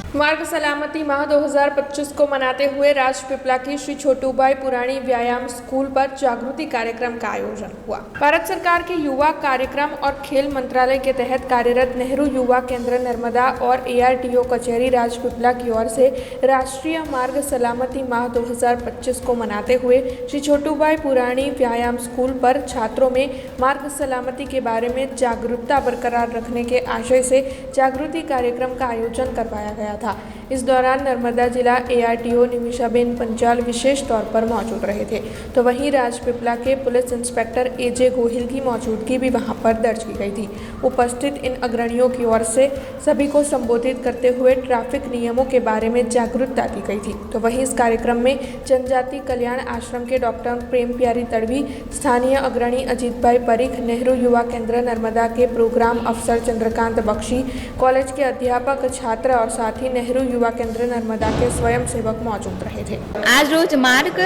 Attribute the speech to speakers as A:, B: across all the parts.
A: मार्ग सलामती माह 2025 को मनाते हुए राजपीपला की श्री छोटूभाई पुराणी व्यायाम स्कूल पर जागृति कार्यक्रम का आयोजन हुआ। भारत सरकार के युवा कार्यक्रम और खेल मंत्रालय के तहत कार्यरत नेहरू युवा केंद्र नर्मदा और ARTO कचहरी राजपीपला की ओर से राष्ट्रीय मार्ग सलामती माह 2025 को मनाते हुए श्री छोटूभाई पुराणी व्यायाम स्कूल पर छात्रों में मार्ग सलामती के बारे में जागरूकता बरकरार रखने के आशय से जागृति कार्यक्रम का आयोजन करवाया गया था। इस दौरान नर्मदा जिला ARTO निमिषाबेन पंचाल विशेष तौर पर मौजूद रहे थे, तो वहीं राजपीपला के पुलिस इंस्पेक्टर AJ गोहिल की मौजूदगी भी वहां पर दर्ज की गई थी। उपस्थित इन अग्रणियों की ओर से सभी को संबोधित करते हुए ट्रैफिक नियमों के बारे में जागरूकता दी गई थी। तो वहीं इस कार्यक्रम में जनजाति कल्याण आश्रम के डॉक्टर प्रेम प्यारी तड़वी, स्थानीय अग्रणी अजीत भाई परीख, नेहरू युवा केंद्र नर्मदा के प्रोग्राम अफसर चंद्रकांत बख्शी, कॉलेज के अध्यापक, छात्र और साथ ही नेहरू युवा केंद्र नर्मदा के स्वयं सेवक मौजूद रहे थे।
B: आज रोज मार्ग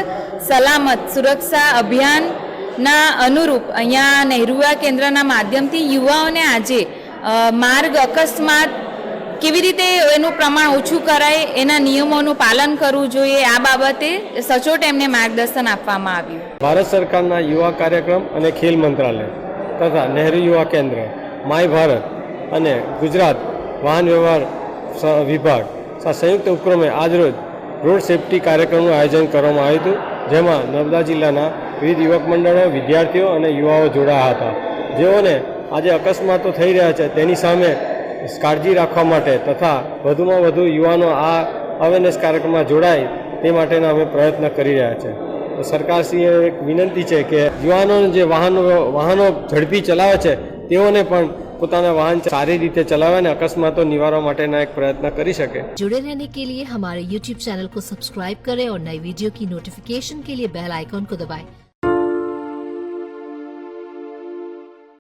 B: सलामत सुरक्षा अभियान ना अनुरूप अहींया नेहरू युवा केंद्रना माध्यमथी युवाओने आजे मार्ग अकस्मात केवी रीते एनुं प्रमाण ओछुं कराय एना नियमोनुं पालन करवुं जोईए आ बाबते सचोट एमने मार्गदर्शन आपवामां आव्युं।
C: भारत सरकारना युवा कार्यक्रम अने खेल मंत्रालय तथा नेहरू युवा केंद्र, माय भारत अने गुजरात वाहन व्यवहार विभाग संयुक्त उपक्रमे આજરોજ રોડ સેફટી કાર્યક્રમનું આયોજન કરવામાં આવ્યું હતું, જેમાં નર્મદા જિલ્લાના વિવિધ યુવક મંડળો, વિદ્યાર્થીઓ અને યુવાઓ જોડાયા હતા, જેઓને આજે અકસ્માતો થઈ રહ્યા છે તેની સામે કાળજી રાખવા માટે તથા વધુમાં વધુ યુવાનો આ અવેરનેસ કાર્યક્રમમાં જોડાય તે માટેના અમે પ્રયત્ન કરી રહ્યા છે। સરકારશ્રીએ એક વિનંતી છે કે યુવાનોને જે વાહનો ઝડપી ચલાવે છે તેઓને પણ પોતાના વાહન સારી રીતે ચલાવે અને અકસ્માતો નિવારવા માટેના એક પ્રયત્ન કરી શકે।
D: जुड़े रहने के लिए हमारे YouTube चैनल को सब्सक्राइब करें और नई वीडियो की नोटिफिकेशन के लिए बेल आइकॉन को दबाएं।